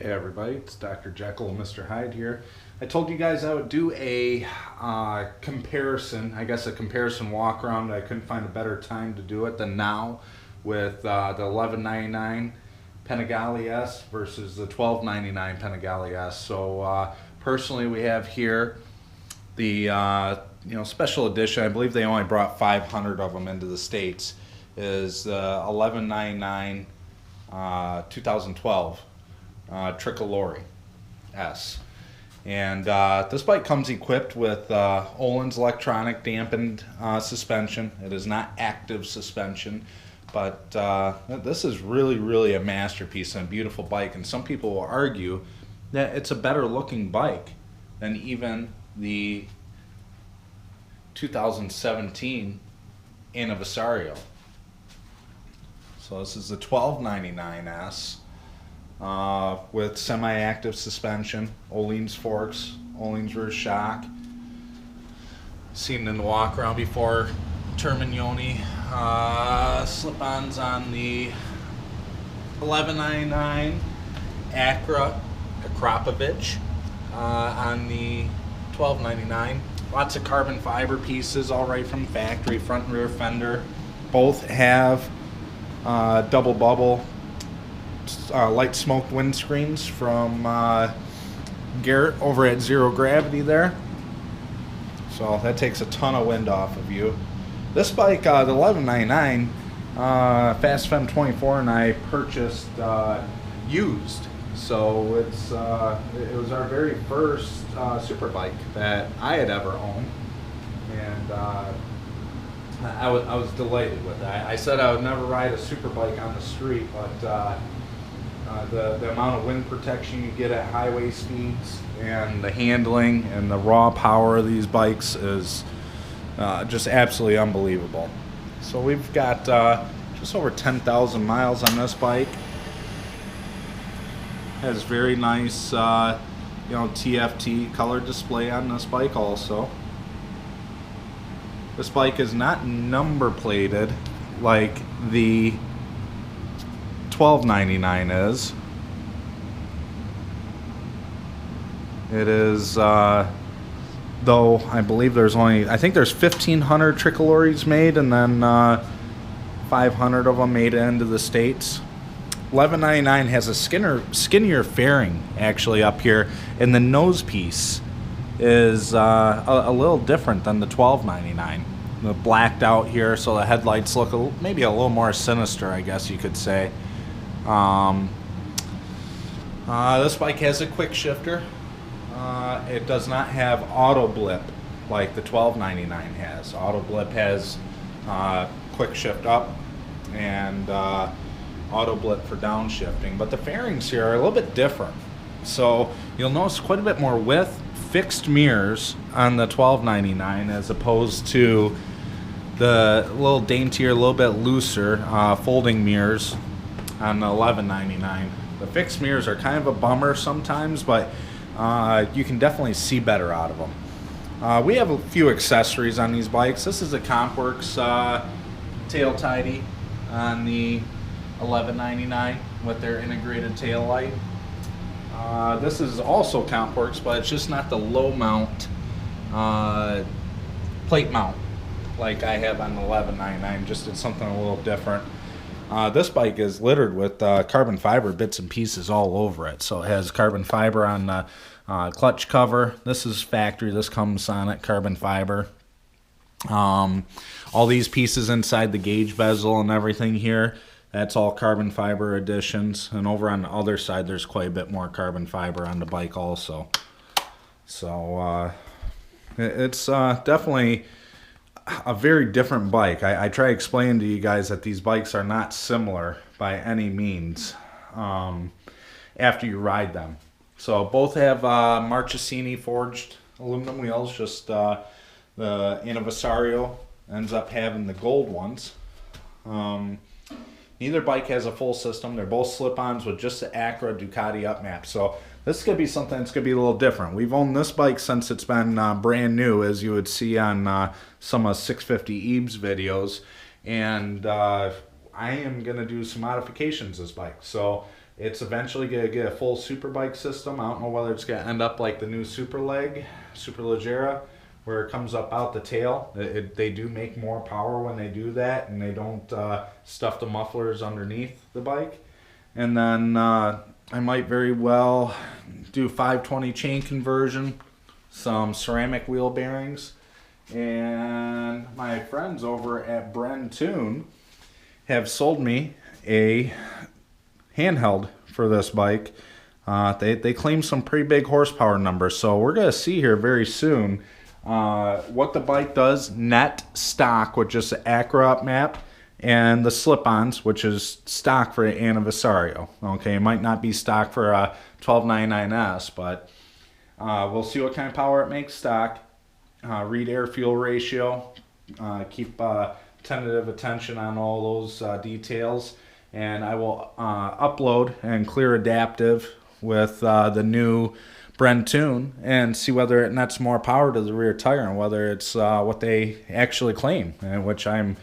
Hey everybody, it's Dr. Jekyll and Mr. Hyde here. I told you guys I would do a comparison, I guess a comparison walk around. I couldn't find a better time to do it than now with the $11.99 Panigales versus the $12.99 Panigales. So personally we have here the special edition. I believe they only brought 500 of them into the States. Is the $11.99 2012 tricolore S. And this bike comes equipped with Öhlins electronic dampened suspension. It is not active suspension, but this is really a masterpiece and a beautiful bike. And some people will argue that it's a better looking bike than even the 2017 Anniversario. So this is the $12.99 with semi-active suspension, Öhlins forks, Öhlins rear shock. Seen in the walk around before. Terminioni slip-ons on the $11.99 Akrapovic on the $12.99. Lots of carbon fiber pieces, all right from factory, front and rear fender. Both have double bubble light smoked windscreens from Garrett over at Zero Gravity there. So that takes a ton of wind off of you. This bike, the $11.99 Fast Fem 24, and I purchased used. So it was our very first super bike that I had ever owned, and I was delighted with it. I said I would never ride a super bike on the street, but the amount of wind protection you get at highway speeds and the handling and the raw power of these bikes is just absolutely unbelievable. So we've got just over 10,000 miles on this bike. Has very nice TFT color display on this bike also. This bike is not number plated like the $12.99 is. It is, though I believe I think there's 1,500 tricolores made, and then 500 of them made it into the States. $11.99 has a skinnier fairing actually up here, and the nose piece is a little different than the $12.99. The blacked out here, so the headlights look maybe a little more sinister, I guess you could say. This bike has a quick shifter. It does not have auto blip like the $12.99 has. Auto blip has quick shift up and auto blip for downshifting, but the fairings here are a little bit different. So you'll notice quite a bit more width, fixed mirrors on the $12.99 as opposed to the little daintier, a little bit looser folding mirrors on the $11.99. The fixed mirrors are kind of a bummer sometimes, but you can definitely see better out of them. We have a few accessories on these bikes. This is a CompWorks tail tidy on the $11.99 with their integrated tail light. This is also CompWorks, but it's just not the low mount plate mount like I have on the $11.99. Just did something a little different. This bike is littered with carbon fiber bits and pieces all over it. So it has carbon fiber on the clutch cover. This is factory. This comes on it, carbon fiber. All these pieces inside the gauge bezel and everything here, that's all carbon fiber additions. And over on the other side, there's quite a bit more carbon fiber on the bike also. So it's definitely a very different bike. I try explaining to you guys that these bikes are not similar by any means after you ride them. So both have Marchesini forged aluminum wheels, just the Anniversario ends up having the gold ones. Neither bike has a full system. They're both slip-ons with just the Acra Ducati upmap. So this is going to be something that's going to be a little different. We've owned this bike since it's been brand new, as you would see on some of 650 Ebe's videos. And I am going to do some modifications to this bike. So It's eventually going to get a full Superbike system. I don't know whether it's going to end up like the new Superleggera, where it comes up out the tail. They do make more power when they do that, and they don't stuff the mufflers underneath the bike. And then I might very well do 520 chain conversion, some ceramic wheel bearings, and my friends over at Bren Tune have sold me a handheld for this bike. They claim some pretty big horsepower numbers, so we're going to see here very soon what the bike does net stock with just the Acura map and the slip-ons, which is stock for an Anniversario. Okay, it might not be stock for a 1299S, but we'll see what kind of power it makes stock. Read air-fuel ratio. Keep tentative attention on all those details. And I will upload and clear adaptive with the new Bren Tune and see whether it nets more power to the rear tire and whether it's what they actually claim, which I'm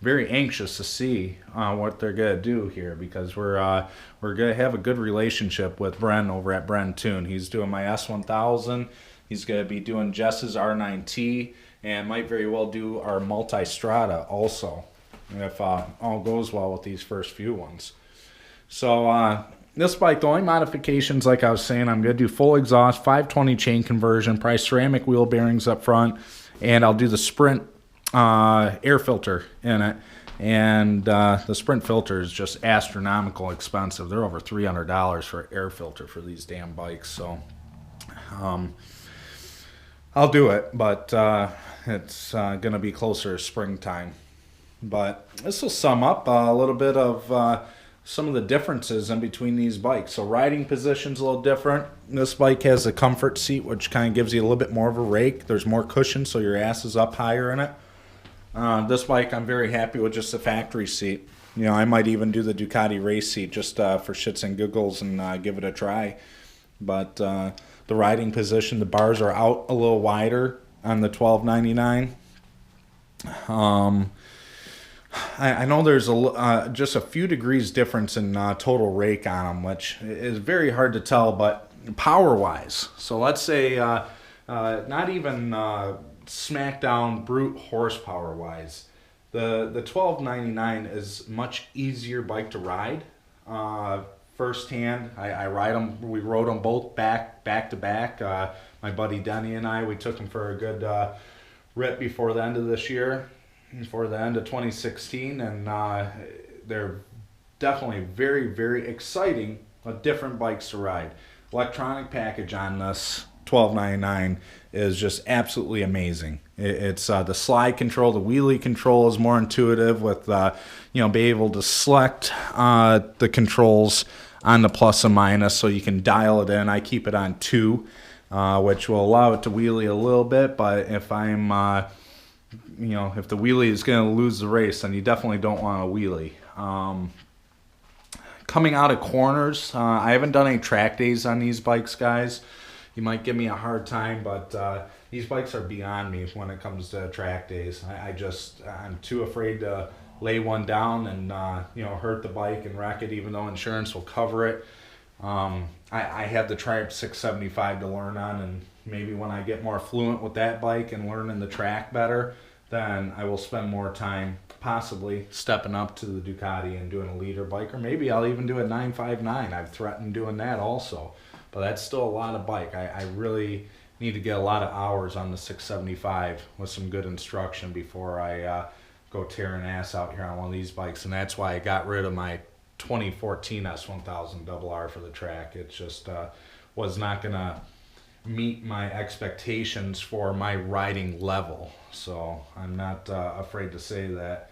very anxious to see what they're going to do here, because we're going to have a good relationship with Bren over at Bren Tune. He's doing my S1000. He's going to be doing Jess's R9T and might very well do our Multistrada also, if all goes well with these first few ones. So this bike, the only modifications, like I was saying, I'm going to do full exhaust, 520 chain conversion, probably ceramic wheel bearings up front, and I'll do the Sprint air filter in it. And the Sprint filter is just astronomical expensive. They're over $300 for an air filter for these damn bikes. So I'll do it, but it's going to be closer to springtime. But this will sum up a little bit of some of the differences in between these bikes. So riding position's a little different. This bike has a comfort seat, which kind of gives you a little bit more of a rake. There's more cushion, so your ass is up higher in it. This bike, I'm very happy with just the factory seat. You know, I might even do the Ducati race seat just for shits and giggles and give it a try. But the riding position, the bars are out a little wider on the 1299. I know there's just a few degrees difference in total rake on them, which is very hard to tell, but power-wise. So let's say not even smackdown brute horsepower-wise. The 1299 is much easier bike to ride. Firsthand, I ride them. We rode them both back to back. My buddy Denny and I, we took them for a good rip before the end of this year, for the end of 2016, and they're definitely very, very exciting, different bikes to ride. Electronic package on this 1299 is just absolutely amazing. It's the slide control, the wheelie control is more intuitive with be able to select the controls on the plus and minus, so you can dial it in. I keep it on 2, which will allow it to wheelie a little bit, but if I'm if the wheelie is going to lose the race, then you definitely don't want a wheelie. Coming out of corners, I haven't done any track days on these bikes, guys. You might give me a hard time, but these bikes are beyond me when it comes to track days. I'm too afraid to lay one down and hurt the bike and wreck it, even though insurance will cover it. I have the Triumph 675 to learn on, and maybe when I get more fluent with that bike and learning the track better, then I will spend more time possibly stepping up to the Ducati and doing a leader bike, or maybe I'll even do a 959. I've threatened doing that also, but that's still a lot of bike. I really need to get a lot of hours on the 675 with some good instruction before I go tearing ass out here on one of these bikes, and that's why I got rid of my 2014 S1000 RR for the track. It just was not going to meet my expectations for my riding level. So I'm not afraid to say that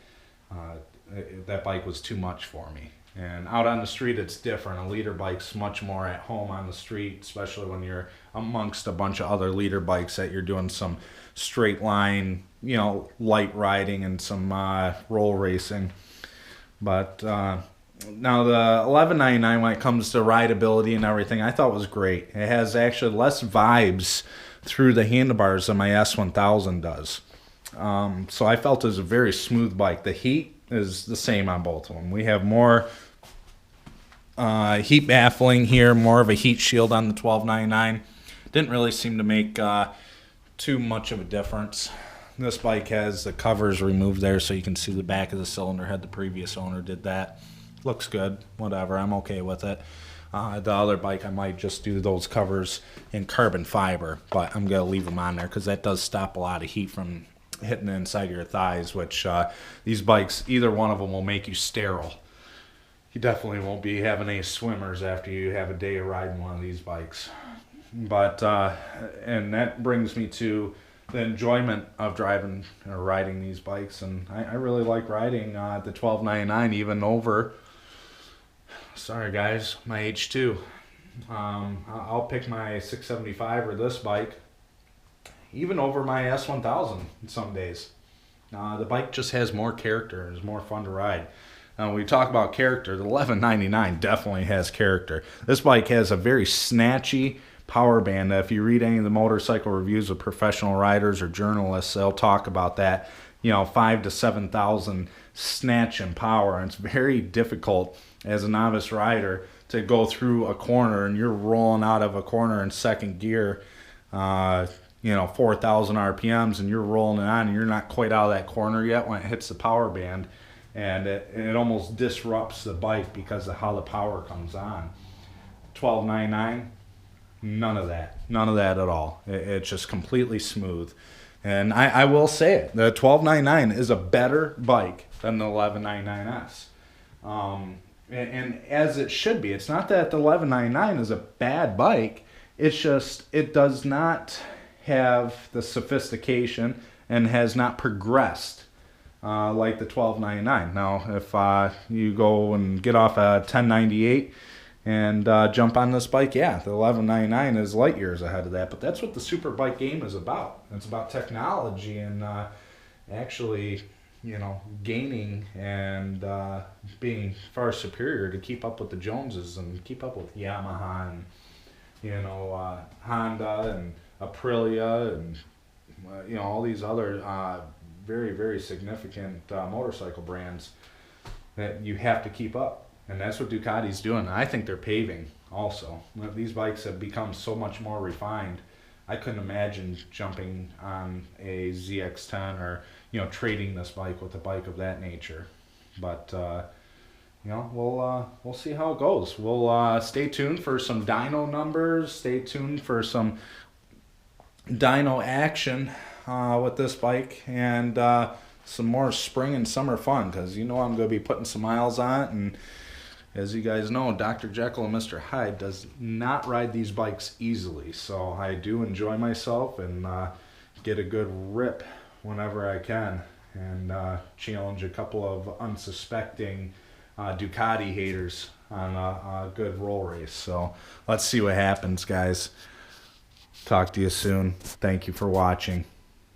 that bike was too much for me. And out on the street, it's different. A leader bike's much more at home on the street, especially when you're amongst a bunch of other leader bikes that you're doing some straight line, light riding and some roll racing. But now the 1199, when it comes to rideability and everything, I thought was great. It has actually less vibes through the handlebars than my S1000 does. So I felt it was a very smooth bike. The heat is the same on both of them. We have more Heat baffling here, more of a heat shield on the 1299. Didn't really seem to make too much of a difference. This bike has the covers removed there so you can see the back of the cylinder head. The previous owner did that. Looks good, whatever, I'm okay with it. The other bike, I might just do those covers in carbon fiber, but I'm going to leave them on there because that does stop a lot of heat from hitting the inside of your thighs, which these bikes, either one of them will make you sterile. You definitely won't be having any swimmers after you have a day of riding one of these bikes. But, and that brings me to the enjoyment of driving or riding these bikes. And I really like riding the 1299 even over, sorry guys, my H2. I'll pick my 675 or this bike, even over my S1000 some days. The bike just has more character and is more fun to ride. Now, when we talk about character, the 1199 definitely has character. This bike has a very snatchy power band. If you read any of the motorcycle reviews of professional riders or journalists, they'll talk about that. 5,000 to 7,000 snatch and power. And it's very difficult as a novice rider to go through a corner and you're rolling out of a corner in second gear, 4,000 RPMs, and you're rolling it on and you're not quite out of that corner yet when it hits the power band. And it almost disrupts the bike because of how the power comes on. 1299, none of that at all. It's just completely smooth. And I will say it, the 1299 is a better bike than the 1199S. And as it should be. It's not that the 1199 is a bad bike. It's just it does not have the sophistication and has not progressed like the 1299. Now, if you go and get off a 1098 and jump on this bike, yeah, the 1199 is light years ahead of that. But that's what the super bike game is about. It's about technology and actually, gaining and being far superior to keep up with the Joneses and keep up with Yamaha and Honda and Aprilia and all these other very, very significant motorcycle brands that you have to keep up. And that's what Ducati's doing. And I think they're paving also. These bikes have become so much more refined. I couldn't imagine jumping on a ZX-10 or, trading this bike with a bike of that nature. But, we'll see how it goes. We'll stay tuned for some dyno numbers. Stay tuned for some dyno action with this bike, and some more spring and summer fun, because I'm going to be putting some miles on it. And as you guys know, Dr. Jekyll and Mr. Hyde does not ride these bikes easily, so I do enjoy myself and get a good rip whenever I can, and challenge a couple of unsuspecting Ducati haters on a good roll race. So let's see what happens, guys. Talk to you soon. Thank you for watching.